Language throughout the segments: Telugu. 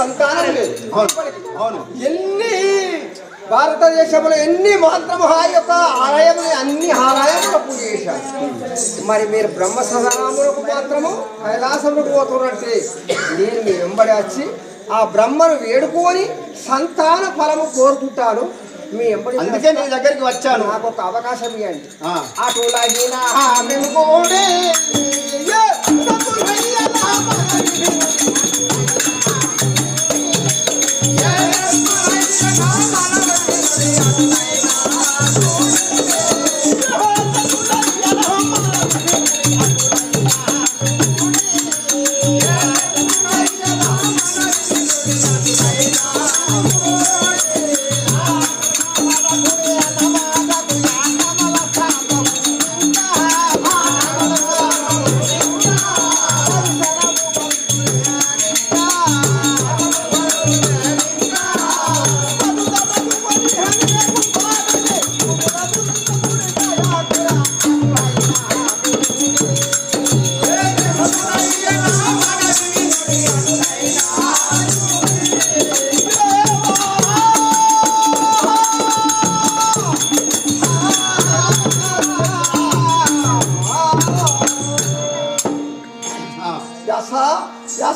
సంతానం లేదు. ఎన్ని భారతదేశంలో ఎన్ని మాత్రము ఆ యొక్క ఆలయములు అన్ని ఆలయములు పూజ చేశారు. మరి మీరు బ్రహ్మ సదాములకు మాత్రము కైలాసములకు పోతున్నట్టే నేను మీ వెంబడి వచ్చి ఆ బ్రహ్మను వేడుకొని సంతాన ఫలము కోరుకుంటాను. మీ వెంబడి అందుకే నీ దగ్గరికి వచ్చాను. నాకు ఒక అవకాశం ఇవ్వండి.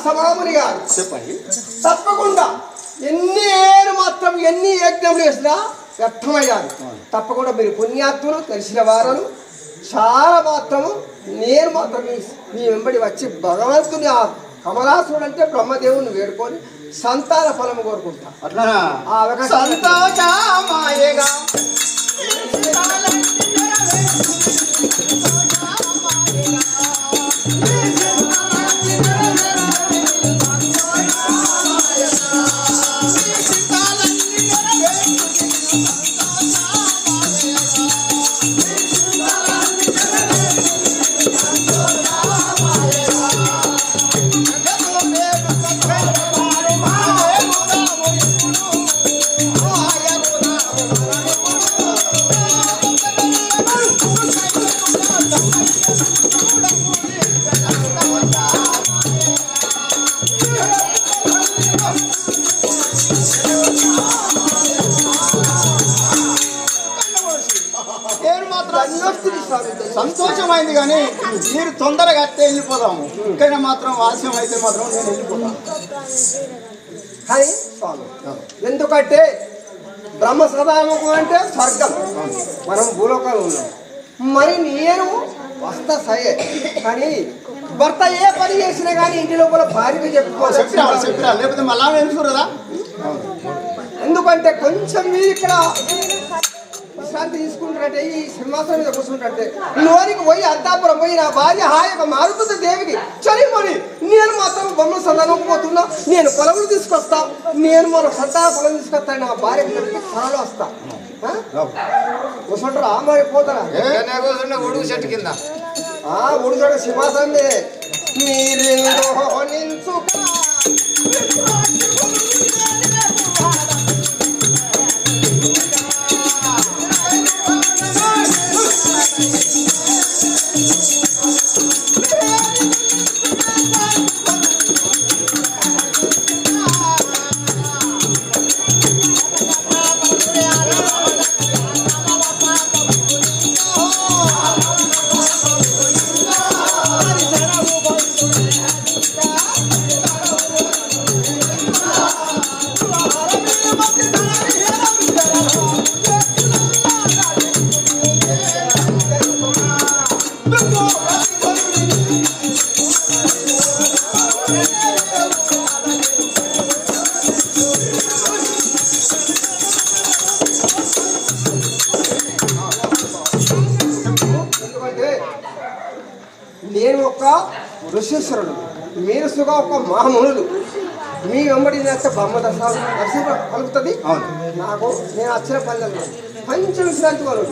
సమాముని గారు చెప్పండి. తప్పకుండా ఎన్ని యజ్ఞములు చేసినా వ్యర్థమయ్యారు. తప్పకుండా మీరు పుణ్యాత్ములు తెలిసిన వారు చాలా మాత్రము నేను మాత్రం మీ వెంబడి వచ్చి భగవంతుని ఆ కమలాసుడు అంటే బ్రహ్మదేవుని వేడుకొని సంతాన ఫలము కోరుకుంటా. అట్లా ఆ అవకాశం సంతోషమైంది. కానీ మీరు తొందరగా అట్టే వెళ్ళిపోదాము. ఇక్కడ మాత్రం ఆలస్యం అయితే మాత్రం నేను వెళ్ళిపోతాను. కానీ స్వామి ఎందుకంటే బ్రహ్మ సదాముఖం అంటే స్వర్గం, మనం భూలోకాలు ఉన్నాం. మరి నేను వస్తా సరే, కానీ భర్త ఏ పని చేసినా కానీ ఇంటి లోపల భార్యగా చెప్పిరా లేకపోతే మళ్ళా తెలుసుకురా. ఎందుకంటే కొంచెం మీరు ఇక్కడ విశ్రాంతి తీసుకుంటారంటే ఈ సింహాసనం మీద కూర్చుంటే లోనికి పోయి అద్దాపురం పోయి నా భార్య హాయిగా మారుతుంది దేవికి చలిమని నేను మాత్రం బొమ్మ సదనకపోతున్నా. నేను పొలములు తీసుకొస్తా, నేను మన సంతాన పొలం తీసుకొస్తా, నా భార్యకి చెప్తే త్వరలో వస్తా. కూర్చుంటారా మరి పోతారా? ఉడుగు చెట్టు కింద ఉడుచోట సింహాసనం మీరు నేను ఒక ఋషీశ్వరుడు, మీరు సుగా ఒక మహామునులు. మీ వెంబడి బొమ్మ దర్శనం కలుగుతుంది. నాకు నేను వచ్చిన పల్లెల్లో కొంచెం విశ్రాంతి వాళ్ళు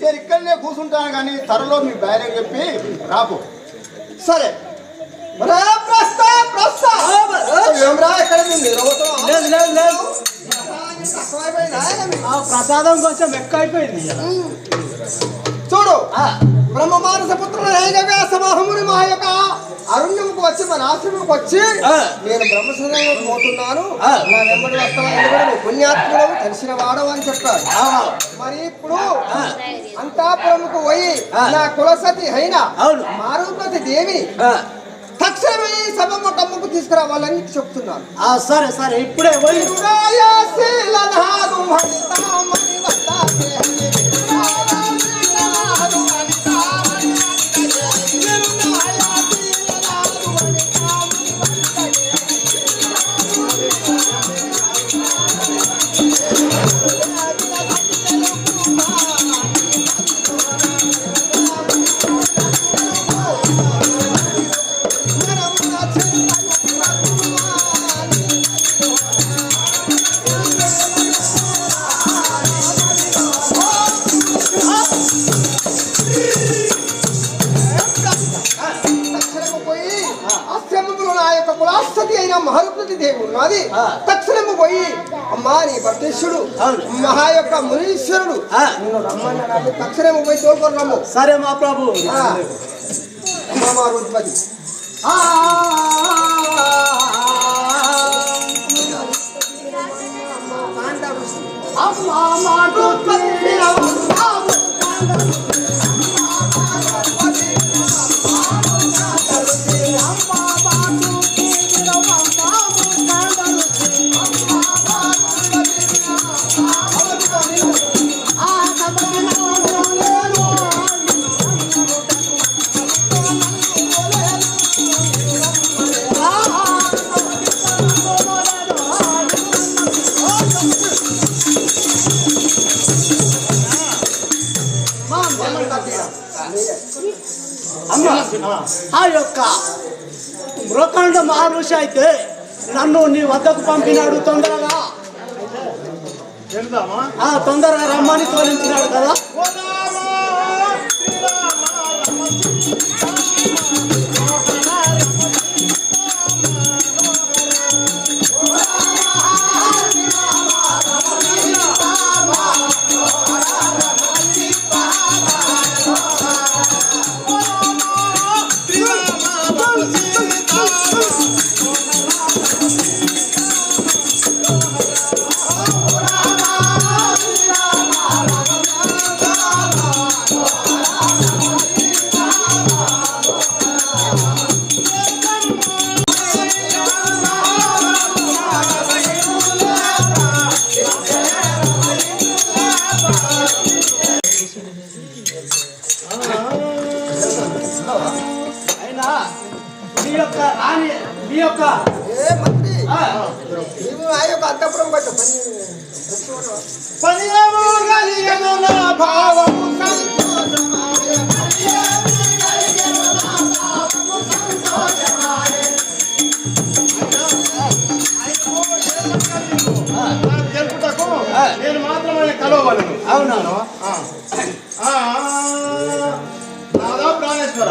నేను ఇక్కడనే కూర్చుంటాను కానీ త్వరలో మీ బయటకు చెప్పి రాపు. సరే రా ప్రస్తా ఏమరా ఎక్కడ ప్రసాదం కొంచెం ఎక్కువ అయిపోయింది. చూడు బ్రహ్మ మానస పుత్రుడు సమూహముని మా యొక్క అరుణ్యముకు వచ్చి మన ఆశ్రమంకి వచ్చి నేను బ్రహ్మసంగంలోకి పోతున్నాను, నా వెంబడి వస్తాను, పుణ్యాత్ముడు తెలిసిన వాడవు అని చెప్పాడు. మరి ఇప్పుడు అంతాపురముకు పోయి నా కులసతి అయిన మారుమతి దేవి తక్షణమే సభ మొట్టమ్మకు తీసుకురావాలని చెప్తున్నాను. సరే సరే ఇప్పుడే పోయి మహారుపతి దేవి ఉన్నది. తక్షణము పోయి అమ్మా నీ భర్తేశ్వరుడు మహా యొక్క మునీశ్వరుడు నిన్ను రమ్మన్నాడు. తక్షణము పోయి తోడుకొని రమ్ము. సరే మా ప్రభు. మహారుపతి ఆ యొక్క మృకండ మహర్షి అయితే నన్ను నీ వద్దకు పంపినాడు. తొందరగా రమ్మని తోలించినాడు కదా. నేను మాత్రమే కలవగలను. అవునా ప్రాణేశ్వర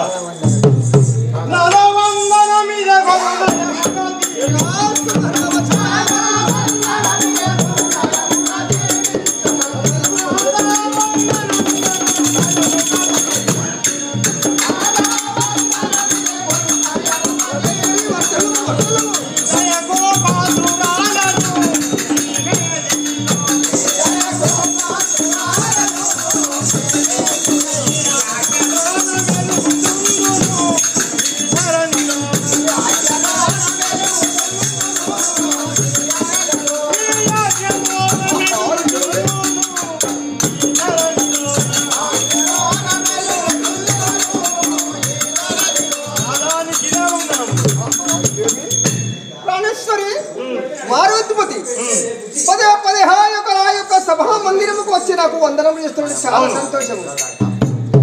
సభా మందిరముకు వచ్చి నాకు వందనం చేస్తున్నాడు. చాలా సంతోషం.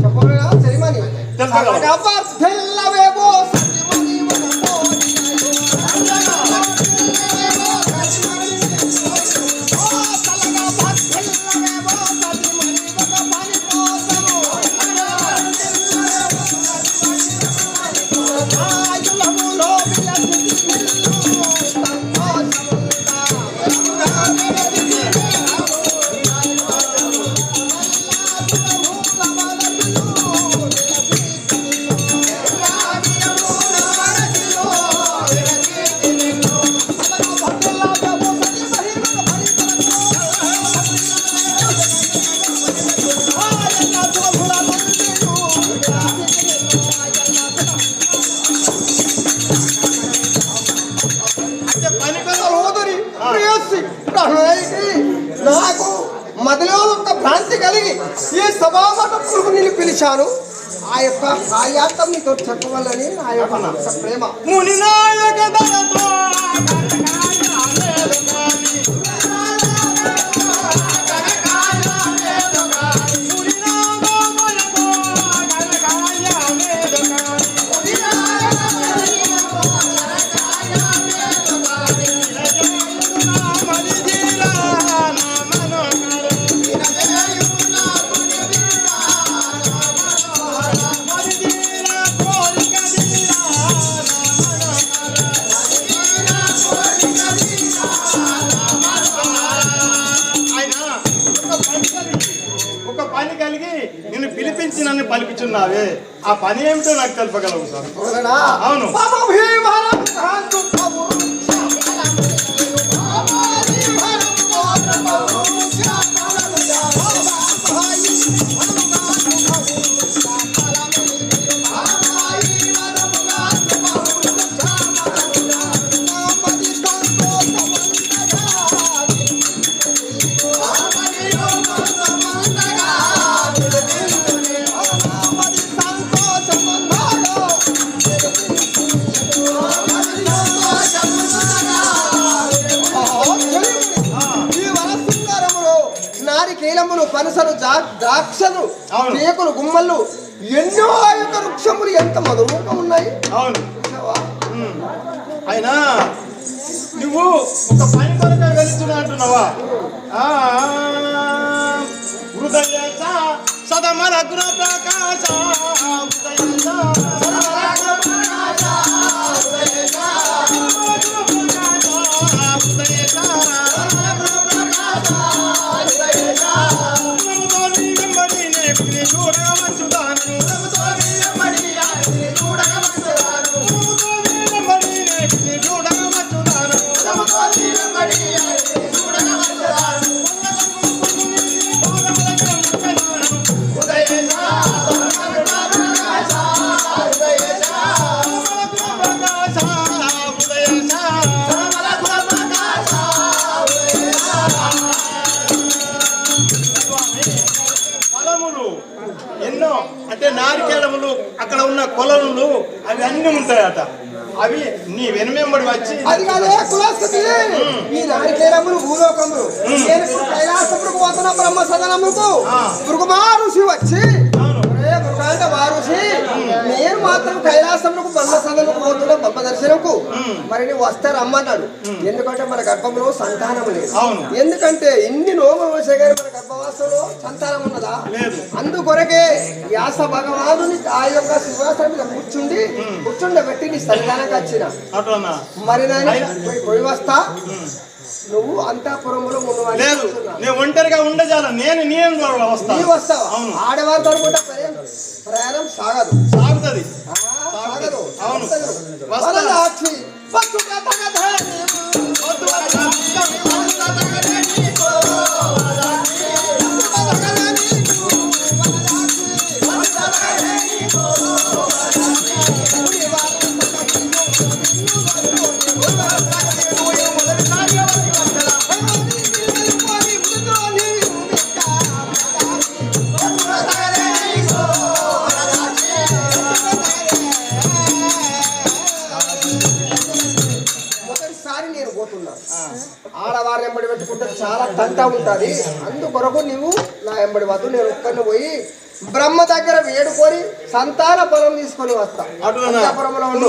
చెప్పలేనా సరిమని భ్రాంతి కలిగి ఈ సభామఠపులకు నేను పిలిచాను. ఆ యొక్క కార్యార్థం నీతో చెప్పవాలని నా యొక్క ప్రేమ. మునినాయక దయతో నిన్ను పిలిపించి నన్ను పలిపించున్నావే, ఆ పని ఏమిటో నాకు తెలుపగలవు సార్? అవును. కీలములు పనసలు ద్రాక్షలు మేకలు గుమ్మలు ఎన్నో యొక్క వృక్షములు ఎంత మధురంగా ఉన్నాయి. అవును. అయినా నువ్వు ఒక పని కొరక వెళ్తున్నట్టున్నావా? హృదయ సదమల గుణ ప్రకాశ ఎన్నో అంటే నారికేళములు అక్కడ ఉన్న కొలనులు అవి అన్ని ఉంటాయట. అవి నీ వెనుమెంబడి వచ్చి అది కాదే కులస్తుతి ఈ నారికేళములు భూలోకములు నేను కైలాసపురకు పోతున్న బ్రహ్మ సదనముకు భృగుమా ఋషి వచ్చి అంటే వారుషి నేను మాత్రం కైలాసములకు బ్రహ్మ సదనకు పోతున్న బ్రహ్మ దర్శనకు మరి నువ్వు వస్తే రమ్మన్నాడు. ఎందుకంటే మన గర్భంలో సంతానం లేదు. ఎందుకంటే ఇన్ని నోములు వచ్చే కానీ మన గర్భవాసంలో సంతానం ఉన్నదా? అందుకొరకే వ్యాస భగవానుని ఆ యొక్క సింహాసనం మీద కూర్చుండబెట్టి నీ సంతానానికి వచ్చిన మరి పోయి వస్తా. నువ్వు అంతఃపురంలో లేదు, నేను ఒంటరిగా ఉండజాల నేను వస్తావా? ఆడవారితో కూడా ప్రయాణం సాగుతుంది. అవును. ఆడవారు ఎంబడి పెట్టుకుంటే చాలా తంట ఉంటుంది. అందుకొరకు నువ్వు నా ఎంబడి వద్దు, నేను ఒక్కరిని పోయి బ్రహ్మ దగ్గర వేడుకొని సంతాన పొలం తీసుకొని వస్తా. అంతఃపురంలో ఉండు.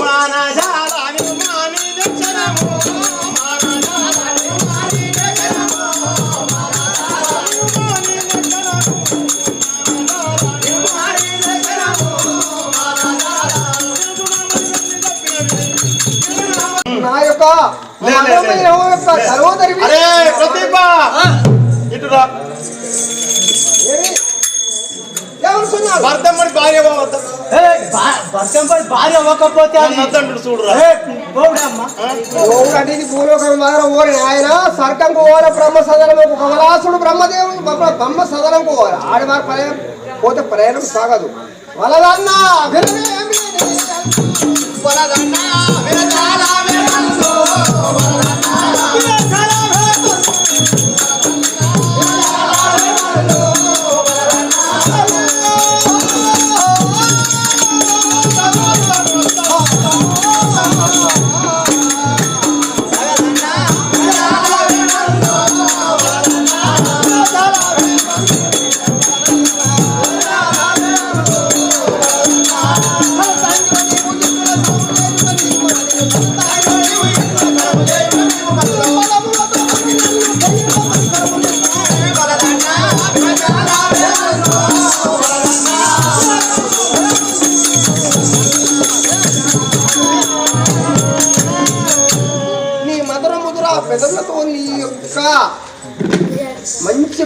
నా యొక్క సహోదరి భర్తమ్మడి భార్య భార్య అవ్వకపోతే ఇది భూలోకం దగ్గర ఓరి ఆయన సర్కంకు ఓర బ్రహ్మ సదనము కమలాసుడు బ్రహ్మదేవుడు బ్రహ్మ సదనంకు ఓర ఆడవారు ప్రయాణం పోతే ప్రయాణం సాగదు. వలదన్నా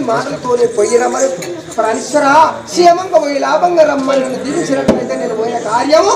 మాటలతోనే పోయి రమ్మని ప్రాణేశ్వర క్షేమంగా పోయి లాభంగా రమ్మని నన్ను దీవించినట్లయితే నేను పోయే కార్యము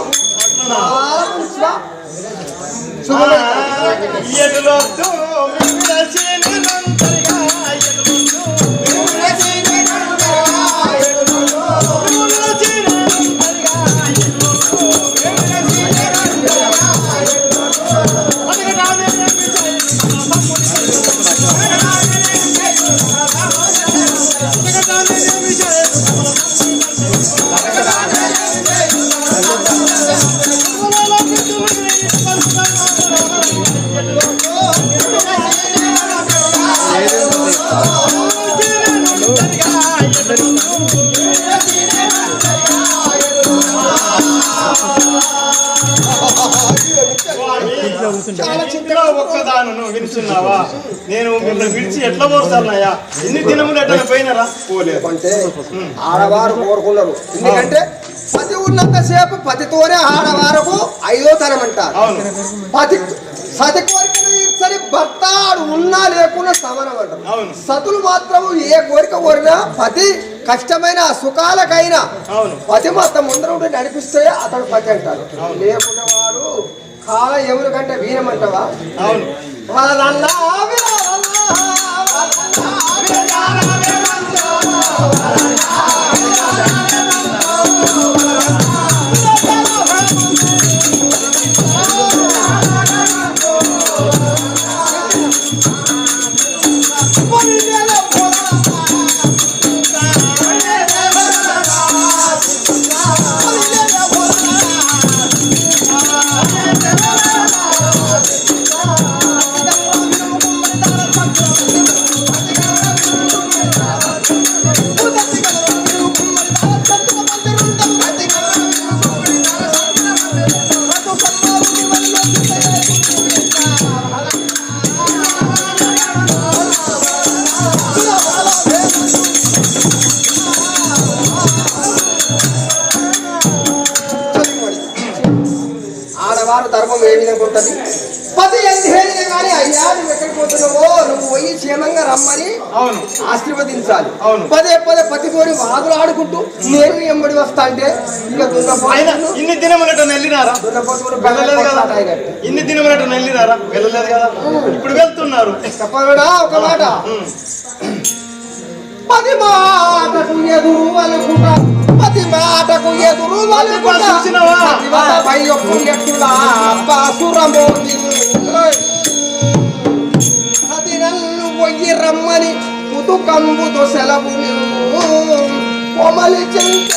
ఒక్కదాను వినుచున్నావా? నేను మిమ్మల్ని విడిచి ఎట్లా పోతానయ్యా? ఎన్ని దినములు ఎట్లా పోయినారా? పోలేదు అంటే ఆడవారు కోరుకున్నారు. ఎందుకంటే పతి ఉన్నంత సేపు పతితోనే ఆడవారకు ఐదో తరం అంటారు. పతి సతి కోరికలు సరి భర్త ఉన్నా లేకున్నా సమానం అంటారు. సతులు మాత్రము ఏ కోరిక కోరినా పతి కష్టమైన సుఖాలకైనా పతి మొత్తం ముందర ఉంటే నడిపిస్తే అతడు పతి అంటారు. లేకుండా వాడు కాల ఎవరి కంటే వీరమంటావా? అవును. ఆడవారు ధర్మం ఏ విధంగా ఉంటుంది? పతి ఎంత హేళన కానీ అయ్యా నువ్వు ఎక్కడికి పోతున్నావో నువ్వు పోయి క్షేమంగా రమ్మని ఆశీర్వదించాలి. పదే పదే పతితోని వాదులు ఆడుకుంటూ నేను ఎంబడి వస్తా అంటే ఇక ఇన్ని దినములట వెళ్ళినారా? ఇన్ని దినములట వెళ్ళినారా? వెళ్ళలేదు కదా, ఇప్పుడు వెళ్తున్నారు. చెప్పడా ఒక మాట, పది మాటకు ఎదురు అనుకుంటా, పది మాటకు ఎదురు అది నన్ను పొయ్యి రమ్మని పుతుకంబుతో సెలవు కొమలి చెంత